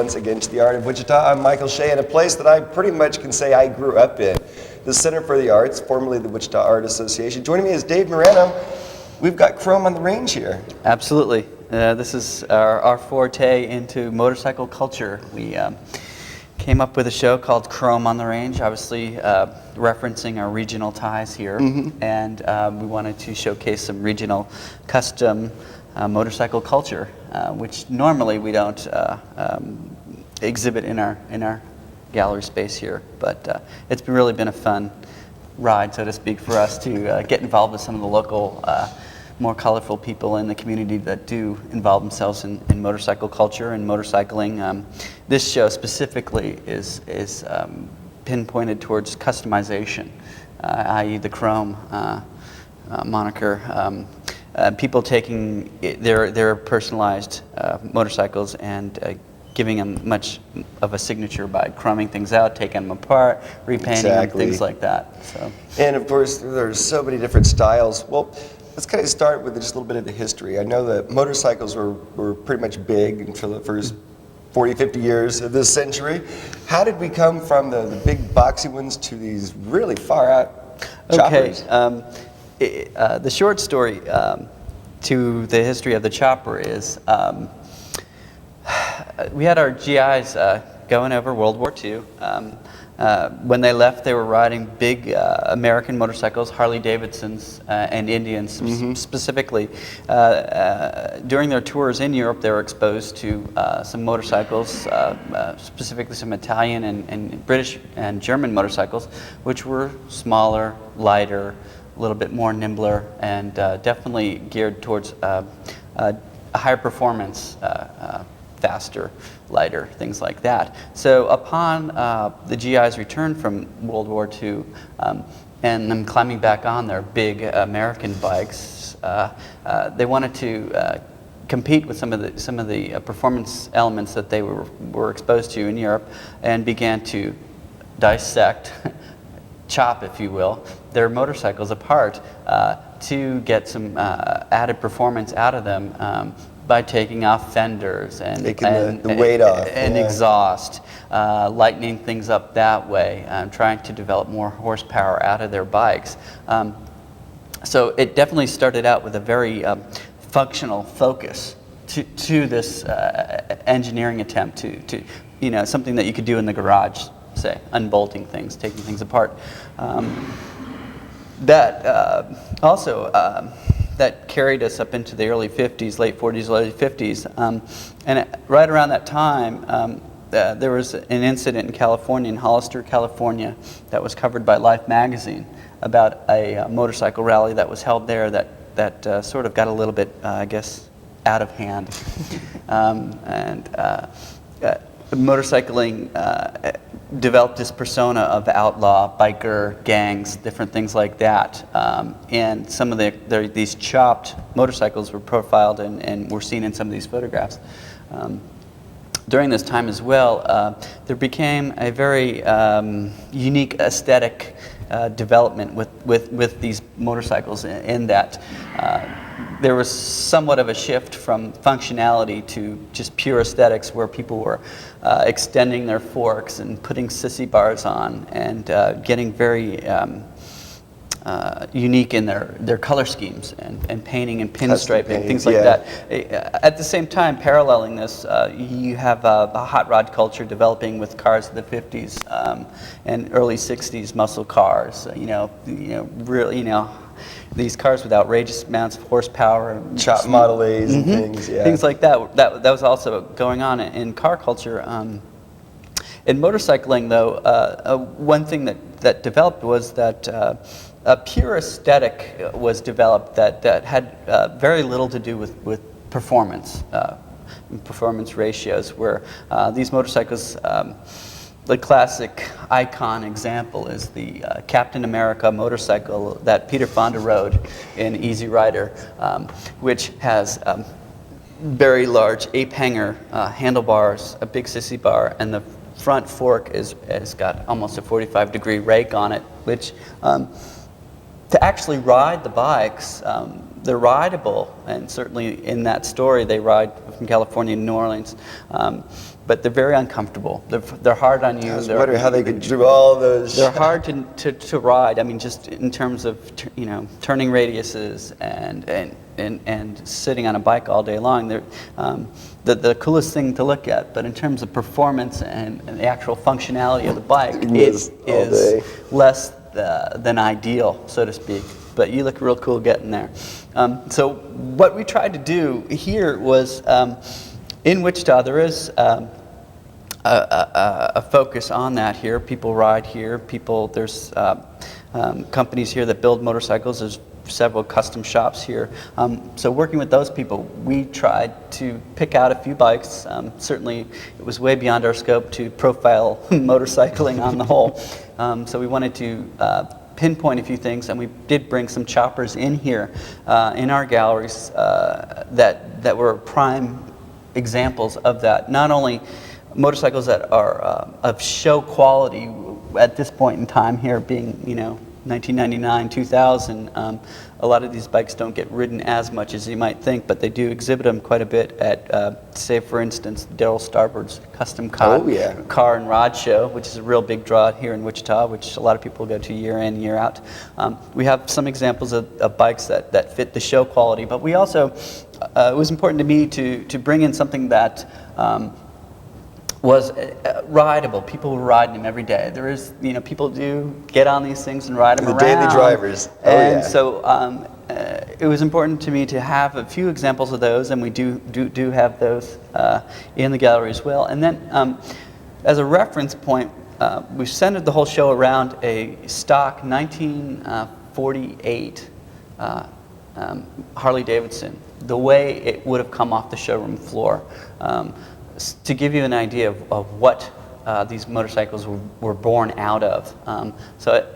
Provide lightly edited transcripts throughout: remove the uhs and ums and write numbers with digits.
once again to the Art of Wichita. I'm Michael Shea, in a place that I pretty much can say I grew up in, the Center for the Arts, formerly the Wichita Art Association. Joining me is Dave Moreno. We've got Chrome on the range here. Absolutely. This is our forte into motorcycle culture. We came up with a show called Chrome on the Range, obviously referencing our regional ties here. And we wanted to showcase some regional custom motorcycle culture, which normally we don't exhibit in our gallery space here. But it's really been a fun ride, so to speak, for us to get involved with some of the local more colorful people in the community that do involve themselves in motorcycle culture and motorcycling. This show specifically is pinpointed towards customization, i.e. the Chrome moniker. People taking their personalized motorcycles and giving them much of a signature by chroming things out, taking them apart, repainting them, things like that. So. And of course, there's so many different styles. Well, let's kind of start with just a little bit of the history. I know that motorcycles were pretty much big until the first 40, 50 years of this century. How did we come from the big boxy ones to these really far out choppers? Okay, the short story to the history of the chopper is we had our GIs going over World War II. When they left, they were riding big American motorcycles, Harley Davidsons and Indians specifically. During their tours in Europe, they were exposed to some motorcycles, specifically some Italian and British and German motorcycles, which were smaller, lighter, a little bit more nimbler, and definitely geared towards a higher performance, faster, lighter, things like that. So upon the GI's return from World War II and them climbing back on their big American bikes, they wanted to compete with some of the performance elements that they were exposed to in Europe, and began to dissect, chop, if you will, their motorcycles apart to get some added performance out of them. By taking off fenders and the weight off and exhaust, lightening things up that way, trying to develop more horsepower out of their bikes. So it definitely started out with a very functional focus to this engineering attempt to something that you could do in the garage, say, unbolting things, taking things apart. That carried us up into the early 50s, late 40s, early 50s. And right around that time, there was an incident in California, in Hollister, California, that was covered by Life magazine about a motorcycle rally that was held there that sort of got a little bit, I guess, out of hand. Motorcycling developed this persona of outlaw, biker, gangs, different things like that. And some of these chopped motorcycles were profiled and were seen in some of these photographs. During this time as well, there became a very unique aesthetic development with these motorcycles in that there was somewhat of a shift from functionality to just pure aesthetics, where people were extending their forks and putting sissy bars on and getting very unique in their color schemes and painting and pinstriping, things like that. At the same time, paralleling this, you have a hot rod culture developing with cars of the 50s and early 60s muscle cars. Really, these cars with outrageous amounts of horsepower, chop Model A's and things, things like that. That was also going on in car culture. In motorcycling, though, one thing that developed was that a pure aesthetic was developed that had very little to do with performance ratios, where these motorcycles, the classic icon example is the Captain America motorcycle that Peter Fonda rode in Easy Rider, which has very large ape-hanger handlebars, a big sissy bar, and the front fork has got almost a 45-degree rake on it, which to actually ride the bikes, they're rideable, and certainly in that story they ride from California to New Orleans. But they're very uncomfortable. They're hard on you. I was wondering how they could do all those. They're hard to ride. I mean, just in terms of turning radiuses and sitting on a bike all day long. They're the coolest thing to look at. But in terms of performance and the actual functionality of the bike, it is less than ideal, so to speak. But you look real cool getting there. So what we tried to do here was. In Wichita, there is a focus on that here. People ride here. There's companies here that build motorcycles. There's several custom shops here. So working with those people, we tried to pick out a few bikes. Certainly, it was way beyond our scope to profile motorcycling on the whole. So we wanted to pinpoint a few things, and we did bring some choppers in here in our galleries that were prime examples of that. Not only motorcycles that are of show quality at this point in time here being 1999, 2000. A lot of these bikes don't get ridden as much as you might think, but they do exhibit them quite a bit at, say for instance, Daryl Starboard's Custom Car and Rod Show, which is a real big draw here in Wichita, which a lot of people go to year in, year out. We have some examples of bikes that fit the show quality, but we also, it was important to me to bring in something that was rideable. People were riding them every day. There is, people do get on these things and ride them around. The daily drivers. So it was important to me to have a few examples of those, and we do have those in the gallery as well. And then as a reference point, we centered the whole show around a stock 1948 Harley Davidson, the way it would have come off the showroom floor. To give you an idea of what these motorcycles were born out of.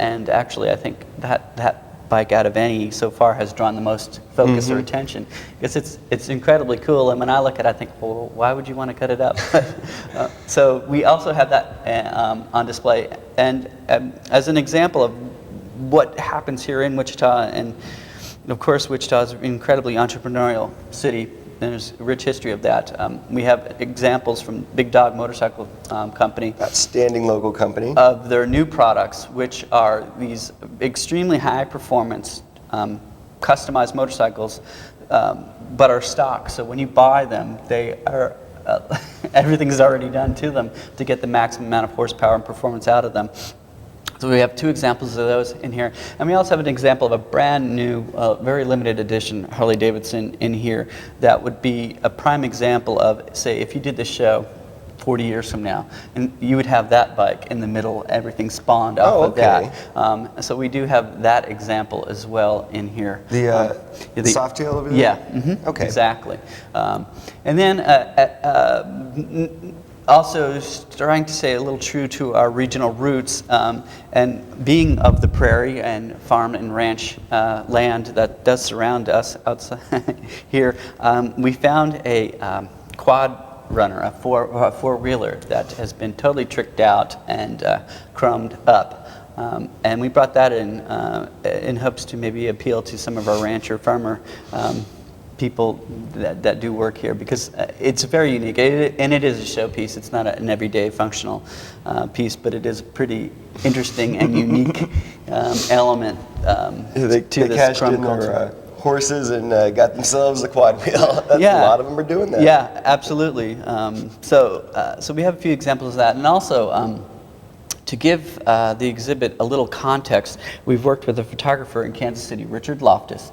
And actually I think that bike out of any so far has drawn the most focus or attention, because it's incredibly cool, and when I look at it I think, well, why would you want to cut it up? So we also have that on display, and as an example of what happens here in Wichita, and of course Wichita is an incredibly entrepreneurial city. There's a rich history of that. We have examples from Big Dog Motorcycle Company. Outstanding local company. Of their new products, which are these extremely high performance, customized motorcycles, but are stock. So when you buy them, they are, everything's already done to them to get the maximum amount of horsepower and performance out of them. So we have two examples of those in here. And we also have an example of a brand new, very limited edition Harley Davidson in here that would be a prime example of, say, if you did this show 40 years from now, and you would have that bike in the middle, everything spawned off of that. So we do have that example as well in here. The Softail over there? Yeah, okay. Exactly. And then also trying to stay a little true to our regional roots, and being of the prairie and farm and ranch land that does surround us outside here, we found a quad runner, a four-wheeler that has been totally tricked out and chromed up. And we brought that in hopes to maybe appeal to some of our rancher farmer people that do work here, because it's very unique, and it is a showpiece. It's not an everyday functional piece, but it is a pretty interesting and unique element to this chrome culture. Horses and got themselves a quad wheel. A lot of them are doing that. Yeah, absolutely. So we have a few examples of that, and also to give the exhibit a little context, we've worked with a photographer in Kansas City, Richard Loftus,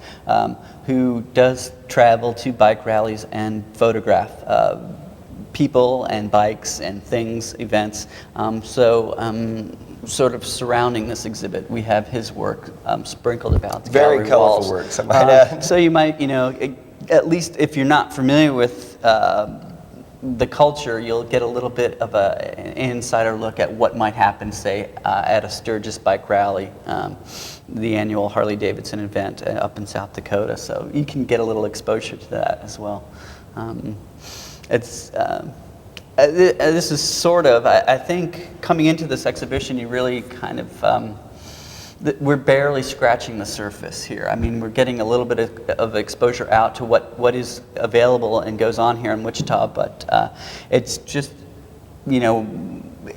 who does travel to bike rallies and photograph people and bikes and things, events. Sort of surrounding this exhibit, we have his work sprinkled about the gallery Very colorful walls. work, I might add. So you might, at least if you're not familiar with the culture, you'll get a little bit of an insider look at what might happen, say, at a Sturgis bike rally, the annual Harley Davidson event up in South Dakota. So you can get a little exposure to that as well. This is sort of, I think, coming into this exhibition, you really kind of we're barely scratching the surface here. I mean, we're getting a little bit of exposure out to what is available and goes on here in Wichita, but it's just, you know,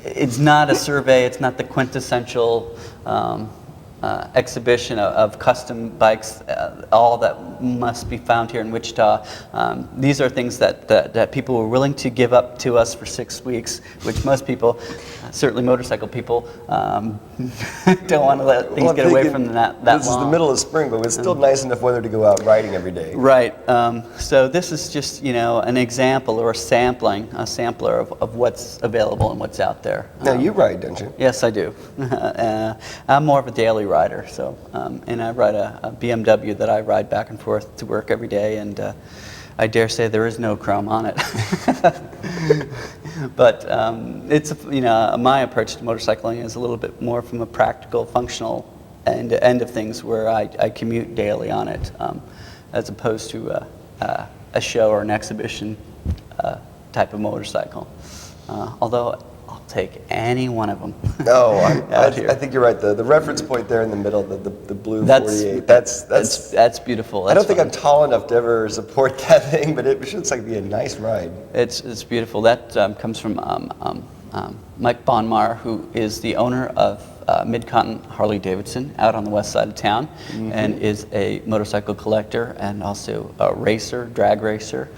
it's not a survey, it's not the quintessential exhibition of custom bikes, all that must be found here in Wichita. These are things that people were willing to give up to us for 6 weeks, which most people, certainly motorcycle people, don't want to let things get away from that long. This is the middle of spring, but it's still nice enough weather to go out riding every day. Right. So this is just, you know, an example or a sampler of what's available and what's out there. Now you ride, don't you? Yes, I do. I'm more of a daily rider, so and I ride a BMW that I ride back and forth to work every day, and I dare say there is no chrome on it. But it's, you know, my approach to motorcycling is a little bit more from a practical, functional end of things, where I commute daily on it, as opposed to a show or an exhibition type of motorcycle. Although I'll take any one of them. No, I think you're right. The reference point there in the middle, the blue 48. That's beautiful. I don't think I'm tall enough to ever support that thing, but it looks like it'd be a nice ride. It's beautiful. That comes from Mike Bonmar, who is the owner of Mid-Continent Harley Davidson out on the west side of town, and is a motorcycle collector and also a racer, drag racer.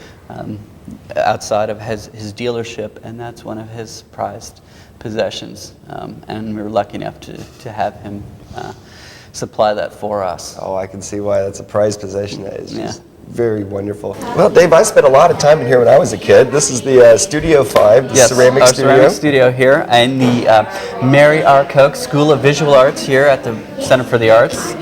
Outside of his dealership, and that's one of his prized possessions, and we were lucky enough to have him supply that for us. Oh, I can see why that's a prized possession. That is just very wonderful. Well, Dave, I spent a lot of time in here when I was a kid. This is the Studio 5, the ceramic studio. Ceramic studio here, and the Mary R. Koch School of Visual Arts here at the Center for the Arts.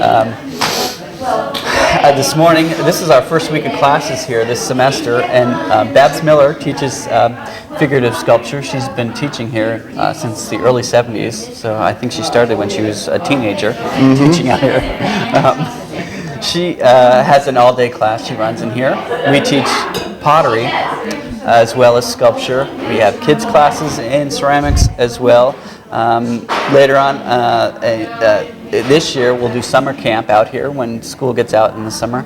This morning, this is our first week of classes here this semester, and Babs Miller teaches figurative sculpture. She's been teaching here since the early 70s, so I think she started when she was a teenager teaching out here. She has an all-day class she runs in here. We teach pottery as well as sculpture. We have kids classes in ceramics as well. Later on, this year we'll do summer camp out here when school gets out in the summer.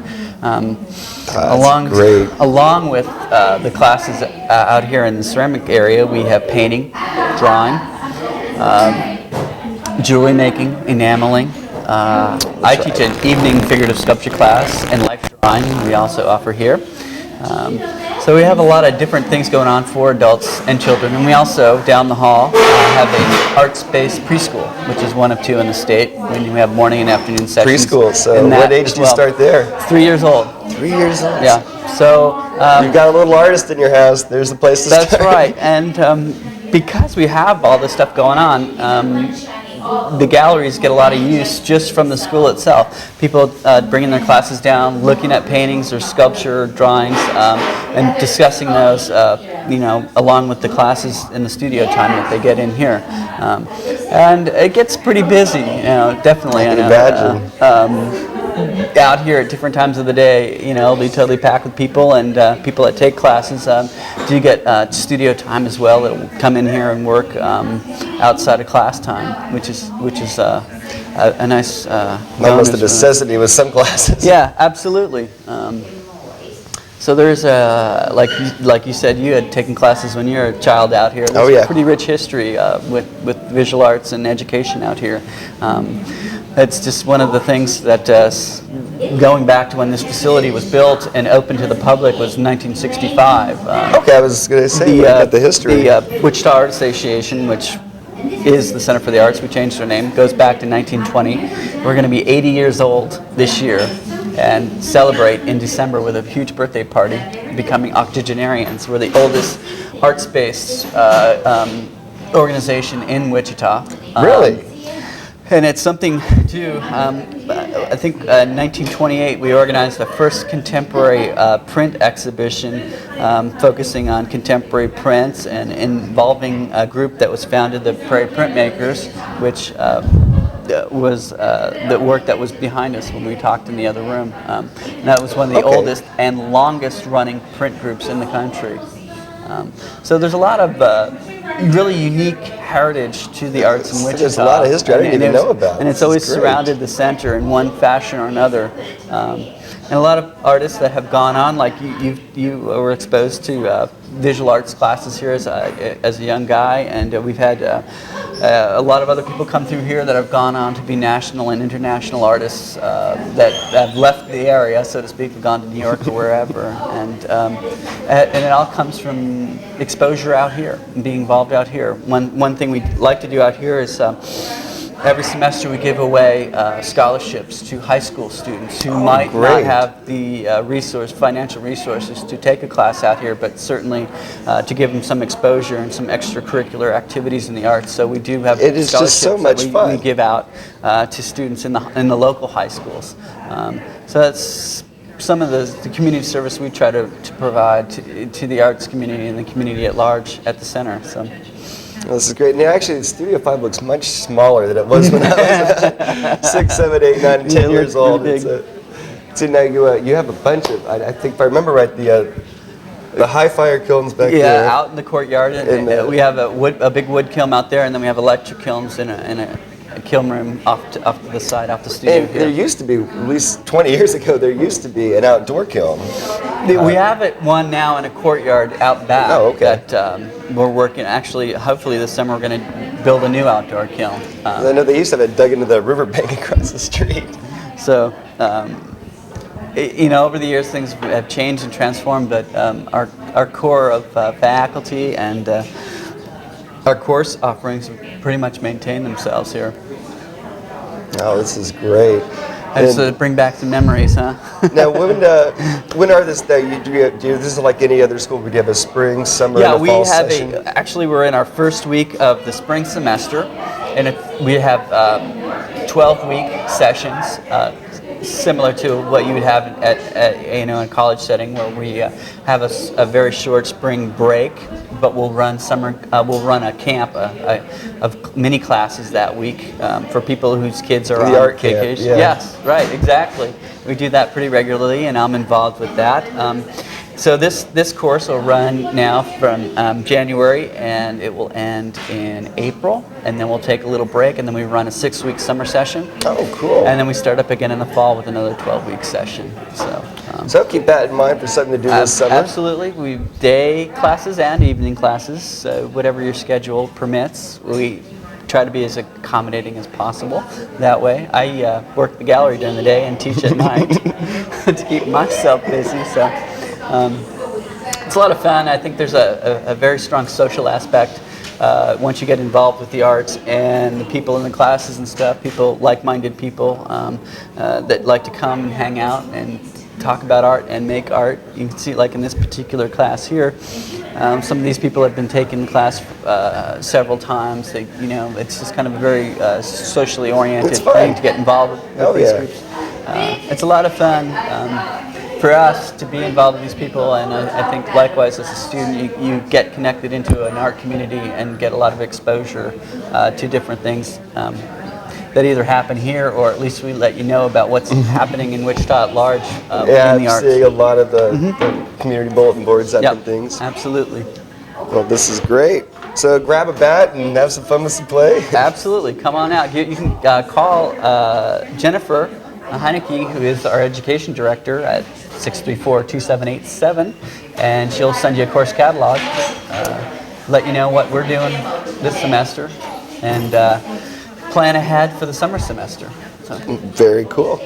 Along with the classes out here in the ceramic area, we have painting, drawing, jewelry making, enameling. I teach an evening figurative sculpture class and life drawing we also offer here. So we have a lot of different things going on for adults and children, and we also, down the hall, have an arts-based preschool, which is one of two in the state. We have morning and afternoon sessions. Preschool, so what age do you start there? 3 years old. 3 years old? Yeah. So you've got a little artist in your house. There's the place to start. That's right, and because we have all this stuff going on, the galleries get a lot of use just from the school itself. People bringing their classes down, looking at paintings or sculpture, drawings, and discussing those, you know, along with the classes in the studio time that they get in here. And it gets pretty busy, you know, definitely. I can imagine. Out here at different times of the day, you know, it'll be totally packed with people, and people that take classes do get studio time as well. That'll come in here and work outside of class time, which is a nice almost a necessity with some classes. Yeah, absolutely. So there's like you said, you had taken classes when you were a child out here. There's a pretty rich history with visual arts and education out here. It's just one of the things that, going back to when this facility was built and opened to the public, was 1965. Okay, I was going to say, the history. The Wichita Art Association, which is the Center for the Arts, we changed our name, goes back to 1920. We're going to be 80 years old this year and celebrate in December with a huge birthday party, becoming octogenarians. We're the oldest arts-based organization in Wichita. Really? And it's something to, I think in 1928 we organized the first contemporary print exhibition focusing on contemporary prints and involving a group that was founded, the Prairie Printmakers, which was the work that was behind us when we talked in the other room. And that was one of the oldest and longest running print groups in the country. So there's a lot of really unique heritage to the arts in Wichita. There's a lot of history I didn't even know about. And it's This is always great. surrounded the center in one fashion or another. And a lot of artists that have gone on, like you were exposed to visual arts classes here as a young guy, and we've had a lot of other people come through here that have gone on to be national and international artists that have left the area, so to speak, have gone to New York or wherever, and it all comes from exposure out here and being involved out here. One thing we like to do out here is every semester we give away scholarships to high school students who might not have the financial resources to take a class out here, but certainly to give them some exposure and some extracurricular activities in the arts. So we do have It is scholarships just so much that fun. we give out to students in the local high schools. So that's some of the community service we try to provide to the arts community and the community at large at the center. So. Well, this is great. And actually, Studio 5 looks much smaller than it was when I was 6, 7, 8, 9, 10 years old. So now you have a bunch of, I think if I remember right, the high fire kilns back there. Yeah, out in the courtyard. And we have a big wood kiln out there, and then we have electric kilns in a kiln room off to the side, off the studio And here. there used to be, at least 20 years ago, there used to be an outdoor kiln. We have one now in a courtyard out back. Oh, okay. That we're working. Actually, hopefully this summer we're going to build a new outdoor kiln. I know they used to have it dug into the riverbank across the street. So, over the years things have changed and transformed, but our core of faculty and our course offerings pretty much maintain themselves here. Oh, this is great. And so to bring back some memories, huh? Now, when are this? This is like any other school. Would you have a spring, summer, and a fall session? Actually, we're in our first week of the spring semester, and we have 12-week sessions, similar to what you would have at a college setting, where we have a very short spring break, but we'll run a camp of mini classes that week for people whose kids are on art camp, vacation. yeah. Yes, right, exactly. We do that pretty regularly, and I'm involved with that. So this course will run now from January, and it will end in April, and then we'll take a little break, and then we run a 6-week summer session. Oh, cool. And then we start up again in the fall with another 12-week session. So keep that in mind for something to do this summer. Absolutely. We day classes and evening classes, so whatever your schedule permits. We try to be as accommodating as possible that way. I work the gallery during the day and teach at night to keep myself busy. So it's a lot of fun. I think there's a very strong social aspect once you get involved with the arts and the people in the classes and stuff, like-minded people that like to come and hang out and talk about art and make art. You can see, like in this particular class here, some of these people have been taking the class several times. It's just kind of a very socially oriented thing to get involved with these groups. It's a lot of fun for us to be involved with these people, and I think likewise as a student, you get connected into an art community and get a lot of exposure to different things that either happen here, or at least we let you know about what's happening in Wichita at large in the arts. I'm seeing a lot of the community bulletin boards up and things. Absolutely. Well, this is great. So grab a bat and have some fun with some play. Absolutely. Come on out. You can call Jennifer Heineke, who is our education director, at 634-2787, and she'll send you a course catalog, let you know what we're doing this semester, and plan ahead for the summer semester. So. Very cool.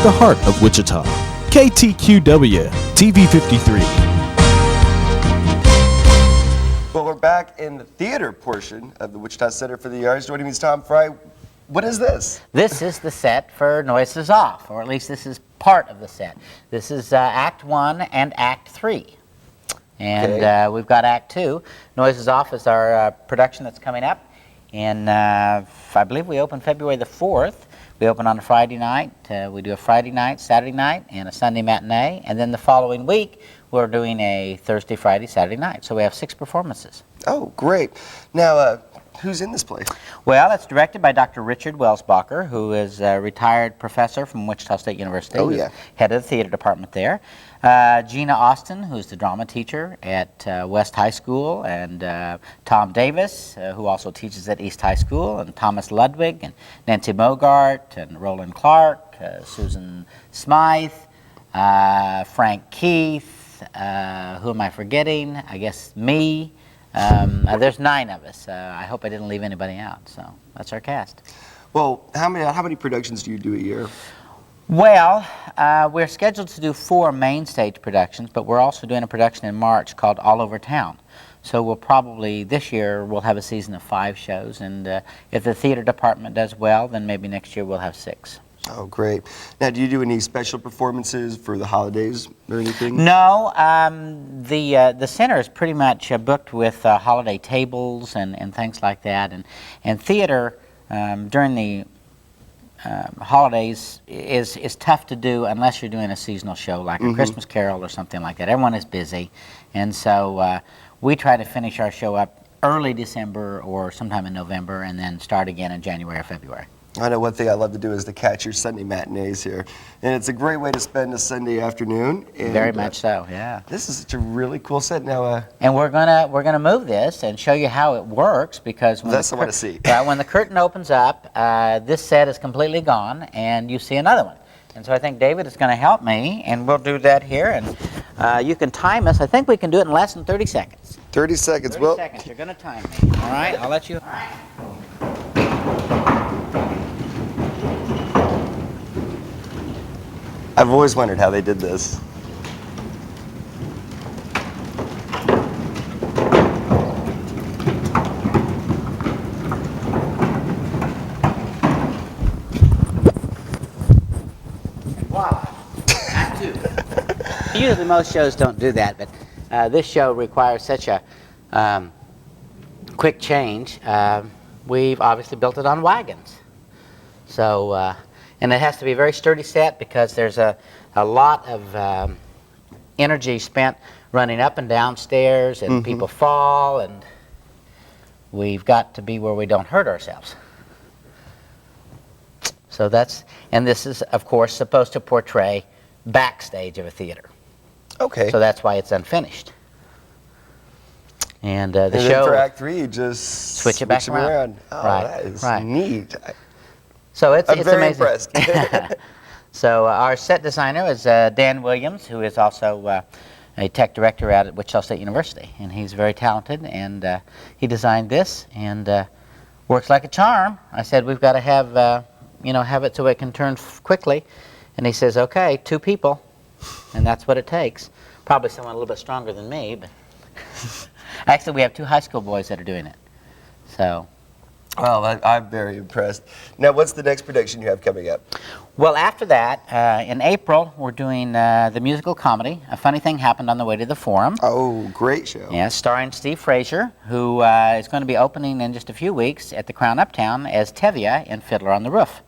the heart of Wichita. KTQW, TV 53. Well, we're back in the theater portion of the Wichita Center for the Arts. Joining me is Tom Fry. What is this? This is the set for Noises Off, or at least this is part of the set. This is Act 1 and Act 3. And Okay. we've got Act 2. Noises Off is our production that's coming up. And I believe we open February the 4th. We open on a Friday night. We do a Friday night, Saturday night, and a Sunday matinee. And then the following week, we're doing a Thursday, Friday, Saturday night. So we have 6 performances. Oh, great. Now, who's in this play? Well, it's directed by Dr. Richard Welsbacher, who is a retired professor from Wichita State University. Oh, who's yeah. Head of the theater department there. Gina Austin, who's the drama teacher at West High School, and Tom Davis, who also teaches at East High School, and Thomas Ludwig, and Nancy Mogart, and Roland Clark, Susan Smythe, Frank Keith, who am I forgetting? I guess me. There's 9 of us. I hope I didn't leave anybody out. So that's our cast. Well, how many productions do you do a year? Well, we're scheduled to do 4 main stage productions, but we're also doing a production in March called All Over Town. So we'll probably, this year, we'll have a season of 5 shows, and if the theater department does well, then maybe next year we'll have 6. Oh, great. Now, do you do any special performances for the holidays or anything? No, the center is pretty much booked with holiday tables and things like that, and theater during the holidays is tough to do unless you're doing a seasonal show like a Christmas Carol or something like that. Everyone is busy, and so we try to finish our show up early December or sometime in November, and then start again in January or February. I know one thing I love to do is to catch your Sunday matinees here. And it's a great way to spend a Sunday afternoon. And, Very much so, yeah. This is such a really cool set. Now, And we're gonna move this and show you how it works, because when That's what I wanna see. When the curtain opens up, this set is completely gone, and you see another one. And so I think David is going to help me, and we'll do that here. And you can time us. I think we can do it in less than 30 seconds. 30 seconds. 30 seconds. You're going to time me. All right. I'll let you. All right. I've always wondered how they did this. Voila. Act 2. Usually most shows don't do that, but this show requires such a quick change. We've obviously built it on wagons. So, and it has to be a very sturdy set, because there's a lot of energy spent running up and down stairs, and people fall, and we've got to be where we don't hurt ourselves. So that's, and this is, of course, supposed to portray backstage of a theater. Okay. So that's why it's unfinished. And the and then show, for Act 3, you just switch it back them around. Oh, Right, that is right. neat. so it's I'm it's very amazing. impressed. So our set designer is Dan Williams, who is also a tech director out at Wichita State University, and he's very talented, and he designed this, and works like a charm. I said, we've got to have have it so it can turn quickly, and he says, okay, 2 people, and that's what it takes. Probably someone a little bit stronger than me, but actually we have 2 high school boys that are doing it. So. Well, I'm very impressed. Now, what's the next production you have coming up? Well, after that, in April, we're doing the musical comedy, A Funny Thing Happened on the Way to the Forum. Oh, great show. Yeah, starring Steve Frazier, who is going to be opening in just a few weeks at the Crown Uptown as Tevye in Fiddler on the Roof.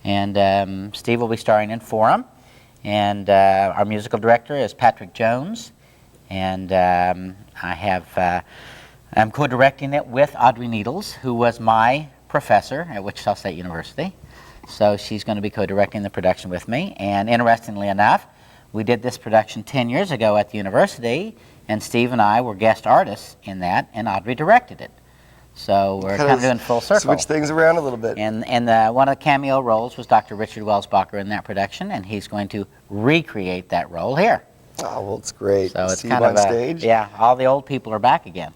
And Steve will be starring in Forum. And our musical director is Patrick Jones. And I'm co-directing it with Audrey Needles, who was my professor at Wichita State University. So she's going to be co-directing the production with me. And interestingly enough, we did this production 10 years ago at the university, and Steve and I were guest artists in that, and Audrey directed it. So we're kind of doing full circle. Switch things around a little bit. And one of the cameo roles was Dr. Richard Welsbacher in that production, and he's going to recreate that role here. Oh, well, it's great. So it's See kind you of on stage. yeah, all the old people are back again.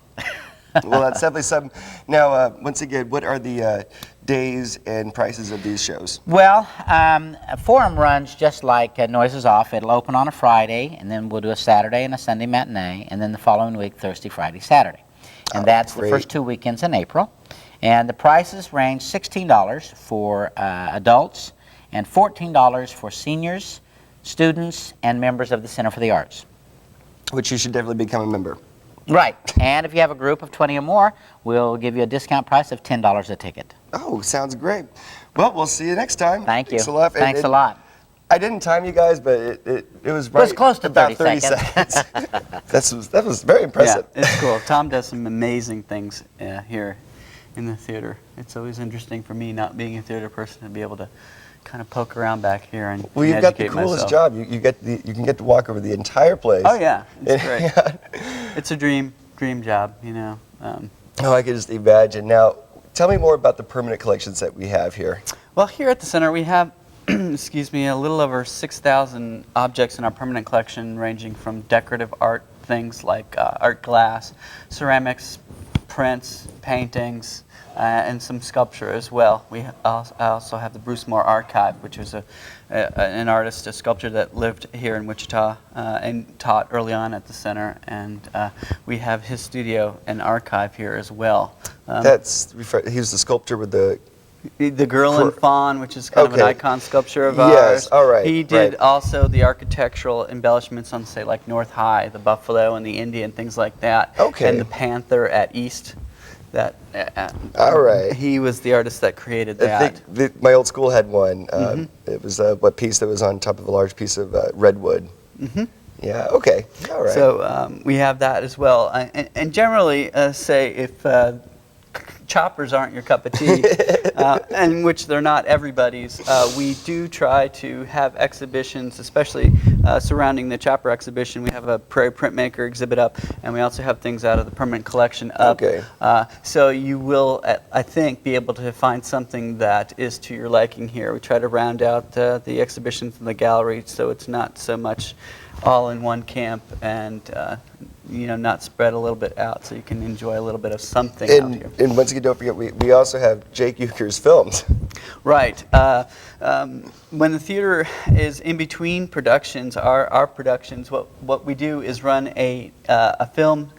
Well, that's definitely something. Now, once again, what are the days and prices of these shows? Well, Forum runs just like Noises Off. It'll open on a Friday, and then we'll do a Saturday and a Sunday matinee, and then the following week, Thursday, Friday, Saturday. And that's great. the first 2 weekends in April. And the prices range $16 for adults and $14 for seniors, students, and members of the Center for the Arts. Which you should definitely become a member. Right. And if you have a group of 20 or more, we'll give you a discount price of $10 a ticket. Oh, sounds great. Well, we'll see you next time. Thank you. Thanks a lot. Thanks a lot. I didn't time you guys, but it was right. It was close to about 30 seconds. That was very impressive. Yeah, it's cool. Tom does some amazing things here in the theater. It's always interesting for me, not being a theater person, to be able to kind of poke around back here and Well, you've got the educate coolest myself. job. You can get to walk over the entire place. Oh yeah, it's great. Yeah. It's a dream job, you know. Oh, I can just imagine. Now, tell me more about the permanent collections that we have here. Well, here at the center we have, excuse me, a little over 6,000 objects in our permanent collection, ranging from decorative art things like art glass, ceramics, prints, paintings, and some sculpture as well. I also have the Bruce Moore Archive, which was an artist, a sculptor that lived here in Wichita and taught early on at the center. And we have his studio and archive here as well. He was the sculptor with the Girl and Fawn, which is kind of an Okay. icon sculpture of Yes, ours. all right, He did right. also the architectural embellishments on, say, like North High, the buffalo and the Indian, things like that. Okay. And the panther at East. That All right. he was the artist that created I that. think my old school had one. It was what piece that was on top of a large piece of redwood. Yeah. Okay. All right. So we have that as well. And generally, say if choppers aren't your cup of tea, and which they're not everybody's, we do try to have exhibitions, especially surrounding the chopper exhibition. We have a prairie printmaker exhibit up, and we also have things out of the permanent collection up. Okay. So you will, I think, be able to find something that is to your liking here. We try to round out the exhibitions in the gallery so it's not so much all in one camp, and not spread a little bit out, so you can enjoy a little bit of something out here. And once again, don't forget, we also have Jake Euchre's films. Right. When the theater is in between productions, our productions, what we do is run a film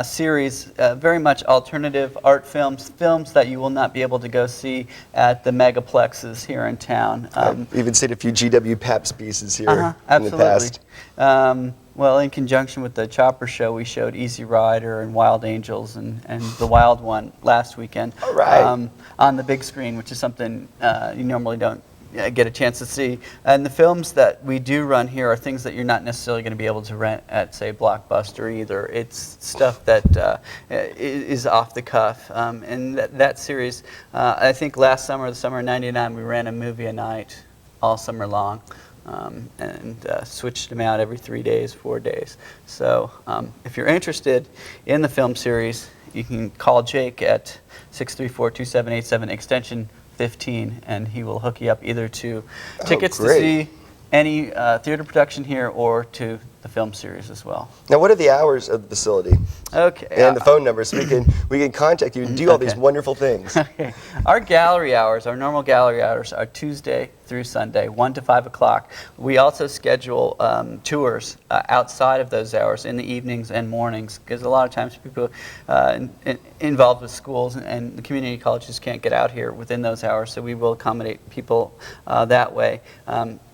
series, very much alternative art films that you will not be able to go see at the megaplexes here in town. I've even seen a few G.W. Pabst pieces here in the Absolutely. past. Well, in conjunction with the Chopper Show, we showed Easy Rider and Wild Angels and The Wild One last weekend. All right. On the big screen, which is something you normally don't get a chance to see. And the films that we do run here are things that you're not necessarily going to be able to rent at, say, Blockbuster either. It's stuff that is off the cuff. And that series, I think last summer, the summer of '99, we ran a movie a night all summer long. And switched them out every 3 days, 4 days. So if you're interested in the film series, you can call Jake at 634-2787 extension 15, and he will hook you up either to tickets to great. see any theater production here or to the film series as well. Now, what are the hours of the facility? Okay. And the phone number, so we can contact you and do all these Okay. wonderful things. Okay. Our gallery hours, our normal gallery hours, are Tuesday through Sunday, 1 to 5 o'clock. We also schedule tours outside of those hours in the evenings and mornings, because a lot of times people involved with schools and the community colleges can't get out here within those hours, so we will accommodate people that way.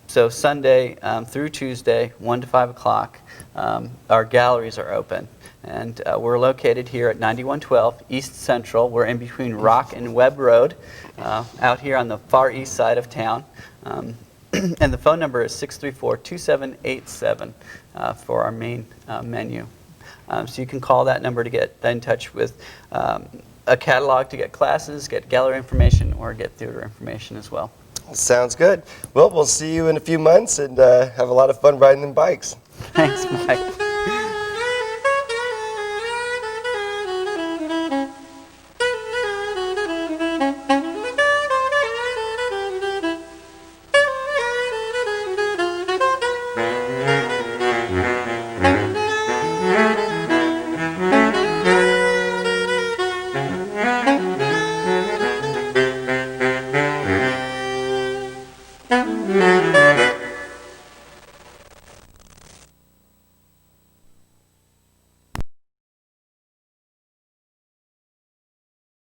So Sunday through Tuesday, 1 to 5 o'clock, our galleries are open. And we're located here at 9112 East Central. We're in between Rock and Webb Road, out here on the far east side of town. And the phone number is 634-2787 for our main menu. So you can call that number to get in touch with a catalog to get classes, get gallery information, or get theater information as well. Sounds good. Well, we'll see you in a few months and have a lot of fun riding them bikes. Thanks, Mike.